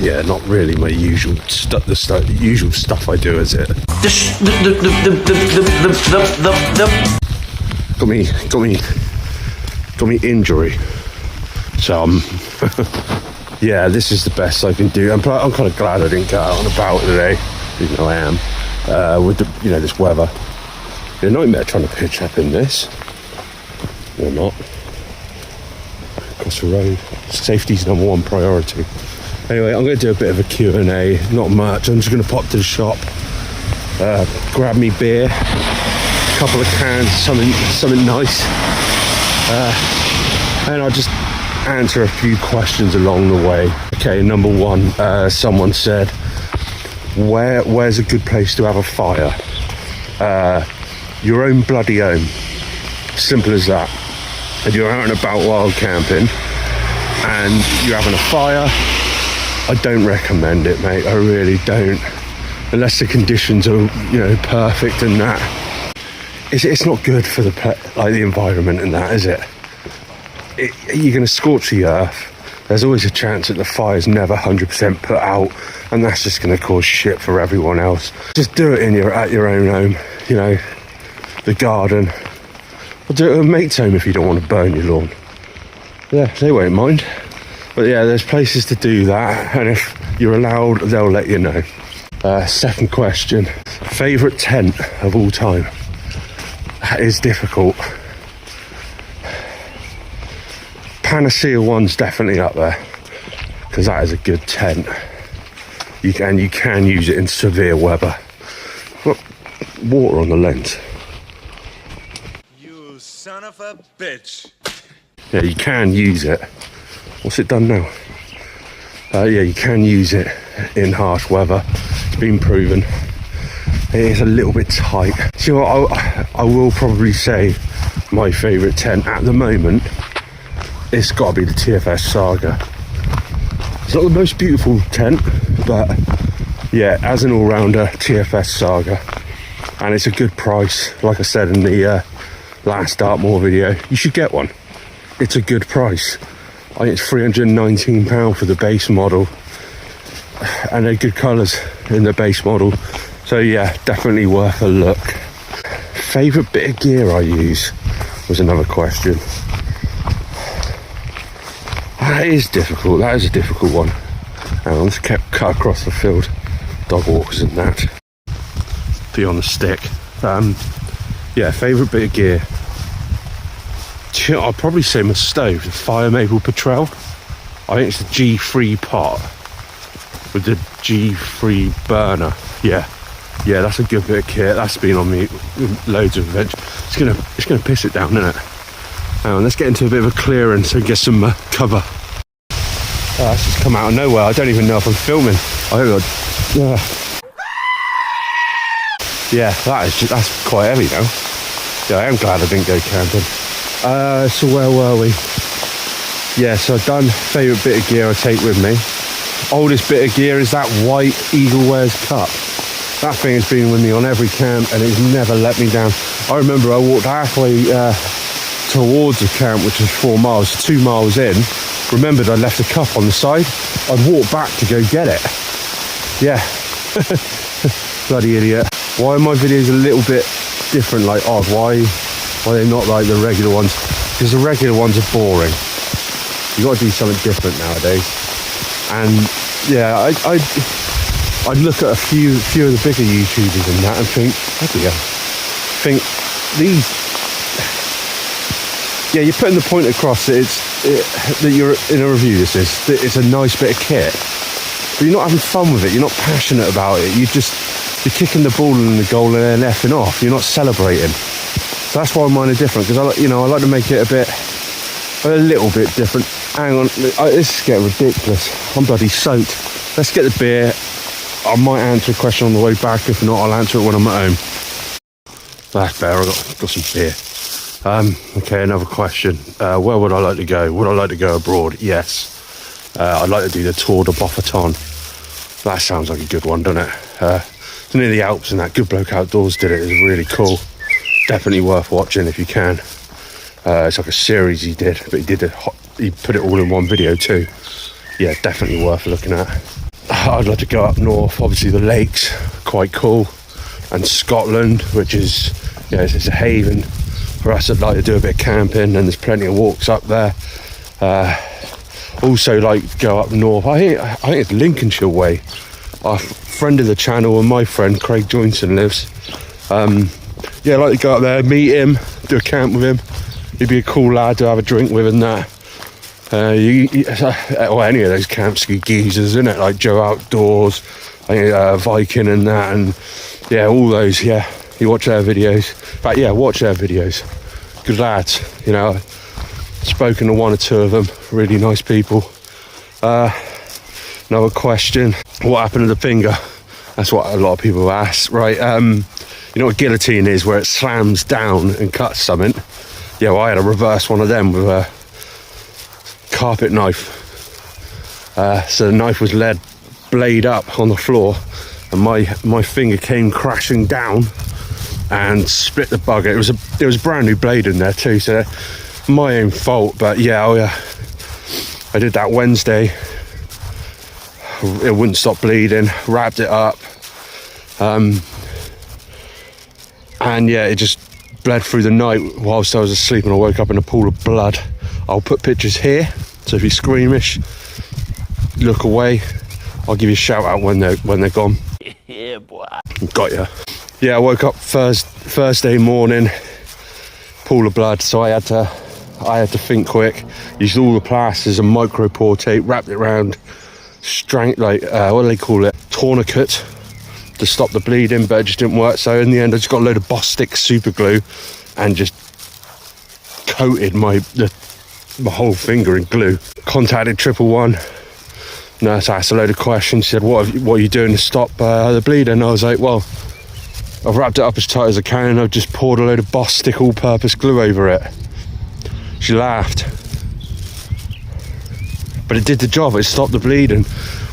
yeah, not really my usual the usual stuff I do, is it? Got me injury. So yeah, this is the best I can do. I'm kind of glad I didn't get out and about today, even though I am, with the, you know, this weather. You're a nightmare trying to pitch up in this. Or not. Across the road. Safety's #1 priority. Anyway, I'm going to do a bit of a Q&A. Not much. I'm just going to pop to the shop, grab me beer, a couple of cans, something nice, and I'll just answer a few questions along the way. Okay, number one, someone said, where's a good place to have a fire? Your own bloody home. Simple as that. And you're out and about wild camping and you're having a fire, I don't recommend it, mate. I really don't. Unless the conditions are, you know, perfect and that. It's not good for the environment and that, is it? You're going to scorch the earth. There's always a chance that the fire's never 100% put out, and that's just going to cause shit for everyone else. Just do it at your own home, you know, the garden. Or do it at a mate's home if you don't want to burn your lawn. Yeah, they won't mind. But yeah, there's places to do that, and if you're allowed, they'll let you know. Second question, favourite tent of all time? That is difficult. Panacea one's definitely up there, because that is a good tent. You can use it in severe weather. Look, water on the lens. You son of a bitch. Yeah, you can use it. What's it done now? Yeah, you can use it in harsh weather. It's been proven. It is a little bit tight. So I will probably say my favourite tent at the moment, it's got to be the TFS Saga. It's not the most beautiful tent, but yeah, as an all-rounder, TFS Saga. And it's a good price. Like I said in the last Dartmoor video, you should get one. It's a good price. I think it's £319 for the base model, and they're good colours in the base model. So yeah, definitely worth a look. Favourite bit of gear I use was another question. That is difficult. That is a difficult one. Hang on, let's cut across the field. Dog walkers and that. Be on the stick. Yeah, favourite bit of gear. I'd probably say my stove, the Fire Maple Petrel. I think it's the G3 pot with the G3 burner. Yeah, that's a good bit of kit. That's been on me loads of adventures. It's gonna piss it down, isn't it? Hang on, let's get into a bit of a clearance and get some cover. Oh, that's just come out of nowhere. I don't even know if I'm filming. Yeah, that's quite heavy now. Yeah, I am glad I didn't go camping. So where were we? Yeah, so I've done favourite bit of gear I take with me. Oldest bit of gear is that white Eagle Wears cup. That thing has been with me on every camp and it's never let me down. I remember I walked halfway towards the camp, which was 4 miles, 2 miles in. Remembered I left a cup on the side. I'd walk back to go get it. Yeah. Bloody idiot. Why are my videos a little bit different, like odd? Why are they not like the regular ones? Because the regular ones are boring. You got to do something different nowadays. And yeah, I'd look at a few of the bigger YouTubers and that and think these. Yeah, you're putting the point across that that you're in a review. That it's a nice bit of kit, but you're not having fun with it. You're not passionate about it. You're kicking the ball in the goal and then effing off. You're not celebrating. So that's why mine are different, because I like to make it a little bit different. Hang on, this is getting ridiculous. I'm bloody soaked. Let's get the beer. I might answer a question on the way back. If not, I'll answer it when I'm at home. That's better. I got some beer. Okay, another question. Where would I like to go? Would I like to go abroad? Yes. I'd like to do the Tour de Beauxbatons. That sounds like a good one, doesn't it? It's near the Alps and that. Good Bloke Outdoors did it. It was really cool. Definitely worth watching if you can. It's like a series he did, but he put it all in one video too. Yeah, definitely worth looking at. I'd like to go up north. Obviously the lakes, quite cool. And Scotland, which is, you know, it's a haven for us that like to do a bit of camping, and there's plenty of walks up there. Also like to go up north. I think it's Lincolnshire way. Our friend of the channel and my friend Craig Joynson lives. Yeah, I like to go up there, meet him, do a camp with him. He'd be a cool lad to have a drink with and that. Or any of those camp ski geezers, isn't it? Like Joe Outdoors, Viking and that, and yeah, all those. Yeah, you watch their videos. But yeah, watch their videos. Good lads. You know, I've spoken to one or two of them. Really nice people. Another question: what happened to the finger? That's what a lot of people ask, right? You know what guillotine is, where it slams down and cuts something. Yeah, well, I had a reverse one of them with a carpet knife. So the knife was led blade up on the floor, and my finger came crashing down and split the bugger. There was a brand new blade in there too, so my own fault. But yeah, I did that Wednesday. It wouldn't stop bleeding. Wrapped it up, and yeah, it just bled through the night whilst I was asleep, and I woke up in a pool of blood. I'll put pictures here, so if you're squeamish, look away. I'll give you a shout out when they're gone. Yeah, boy. Got ya. Yeah, I woke up Thursday morning, pool of blood, so I had to think quick. Used all the plasters and micro pore tape, wrapped it around, what do they call it? Tourniquet to stop the bleeding, but it just didn't work. So in the end, I just got a load of Bostik super glue and just coated my whole finger in glue. Contacted 111. Nurse asked a load of questions. She said, what are you doing to stop the bleeding? I was like, well, I've wrapped it up as tight as I can, and I've just poured a load of Bostik all-purpose glue over it. She laughed, but it did the job. It stopped the bleeding.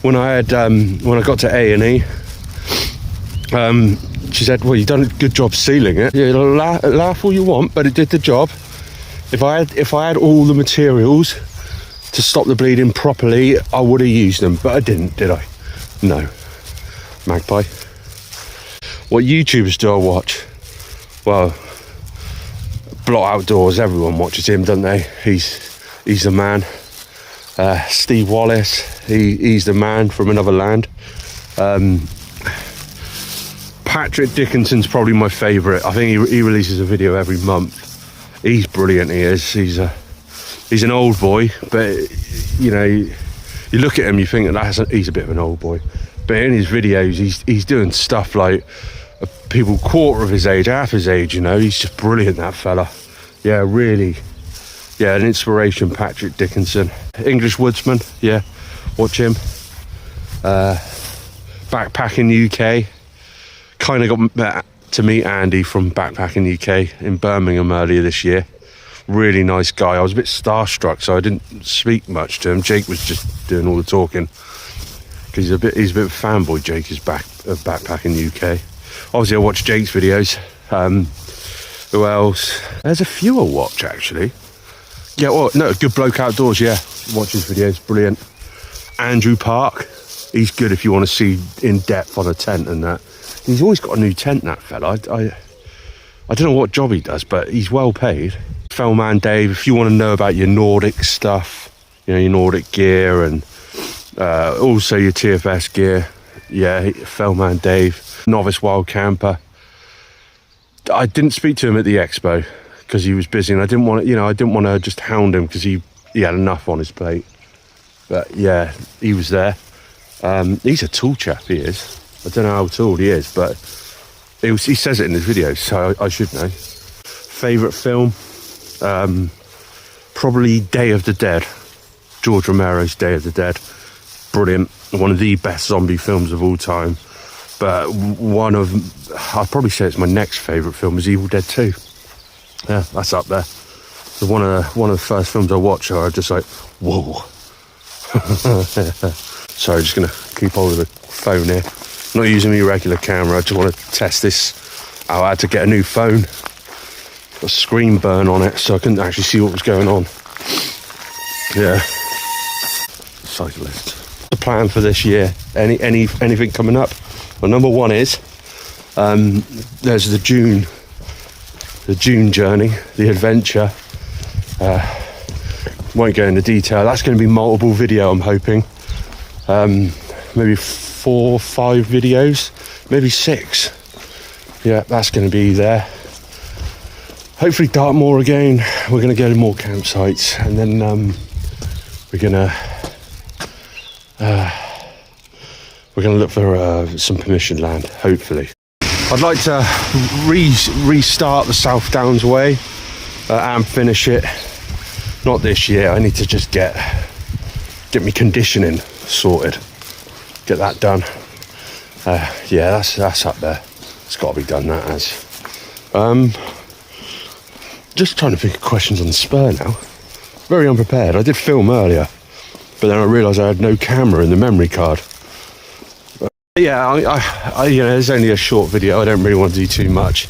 When I got to A&E, she said, well, you've done a good job sealing it. Yeah, laugh all you want, but it did the job. If I had all the materials to stop the bleeding properly, I would have used them, but I didn't, did I? No. Magpie. What YouTubers do I watch? Well, Blot Outdoors, everyone watches him, don't they? He's the man. Steve Wallace, he's the man from another land. Patrick Dickinson's probably my favourite. I think he releases a video every month. He's brilliant, he is. He's an old boy, but you know, you look at him, you think he's a bit of an old boy. But in his videos, he's doing stuff like people quarter of his age, half his age, you know. He's just brilliant, that fella. Yeah, really. Yeah, an inspiration, Patrick Dickinson. English woodsman, yeah, watch him. Backpacking UK. Kind of got to meet Andy from Backpacking UK in Birmingham earlier this year. Really nice guy. I was a bit starstruck, so I didn't speak much to him. Jake was just doing all the talking, because he's a bit of a fanboy. Jake is Backpacking UK. Obviously, I watch Jake's videos. Who else? There's a few I watch, actually. Yeah, well, no, Good Bloke Outdoors, yeah. Watch his videos, brilliant. Andrew Park, he's good if you want to see in depth on a tent and that. He's always got a new tent, that fella. I don't know what job he does, but he's well paid. Fellman Dave, if you want to know about your Nordic stuff, you know, your Nordic gear and also your TFS gear, yeah, Fellman Dave. Novice Wild Camper. I didn't speak to him at the expo because he was busy, and I didn't want to just hound him because he had enough on his plate. But yeah, he was there. He's a tall chap, he is. I don't know how tall he is, but he says it in his videos, so I should know. Favourite film? Probably Day of the Dead. George Romero's Day of the Dead. Brilliant. One of the best zombie films of all time. But I'd probably say it's my next favourite film is Evil Dead 2. Yeah, that's up there. So one of the first films I watched, I was just like, whoa. Sorry, just going to keep hold of the phone here. I'm not using my regular camera, I just want to test this out. I had to get a new phone. Got a screen burn on it, so I couldn't actually see what was going on. Yeah. Cyclist. the plan for this year? Anything coming up? Well, number one is there's the June journey, the adventure. Won't go into detail. That's going to be multiple video, I'm hoping. Maybe 4 or 5 videos, maybe 6. Yeah, that's going to be there. Hopefully Dartmoor again. We're going to go to more campsites, and then we're going to look for some permission land, hopefully. I'd like to restart the South Downs Way and finish it. Not this year. I need to just get me conditioning sorted. Get that done. Yeah, that's up there. It's got to be done, that has. Just trying to think of questions on the spur now. Very unprepared. I did film earlier, but then I realised I had no camera in the memory card. Yeah, I you know, there's only a short video. I don't really want to do too much.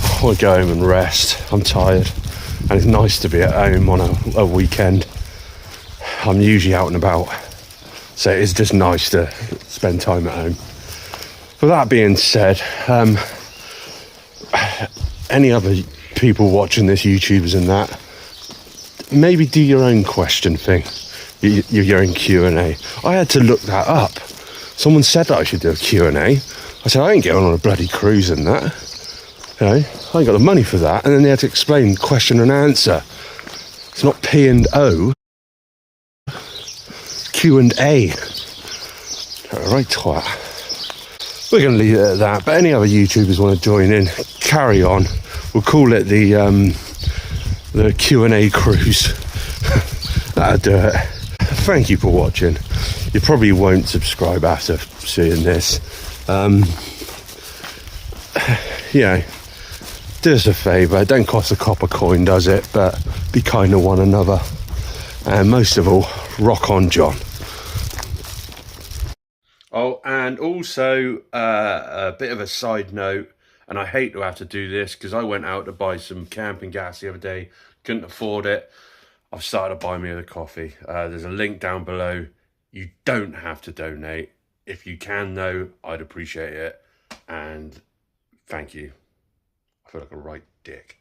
I want to go home and rest. I'm tired, and it's nice to be at home on a weekend. I'm usually out and about, so it's just nice to spend time at home. With that being said, any other people watching this, YouTubers and that, maybe do your own question thing, your own Q&A. I had to look that up. Someone said that I should do a Q&A. I said, I ain't getting on a bloody cruise and that. You know, I ain't got the money for that. And then they had to explain question and answer. It's not P and O. Q&A. Right, twat. We're going to leave it at that. But any other YouTubers want to join in, carry on. We'll call it the Q&A cruise. That'll do it. Thank you for watching. You probably won't subscribe after seeing this. You know, do us a favour. It don't cost a copper coin, does it? But be kind to one another. And most of all, rock on, John. Oh, and also a bit of a side note, and I hate to have to do this because I went out to buy some camping gas the other day, couldn't afford it. I've started to buy me a coffee. There's a link down below. You don't have to donate. If you can, though, I'd appreciate it. And thank you. I feel like a right dick.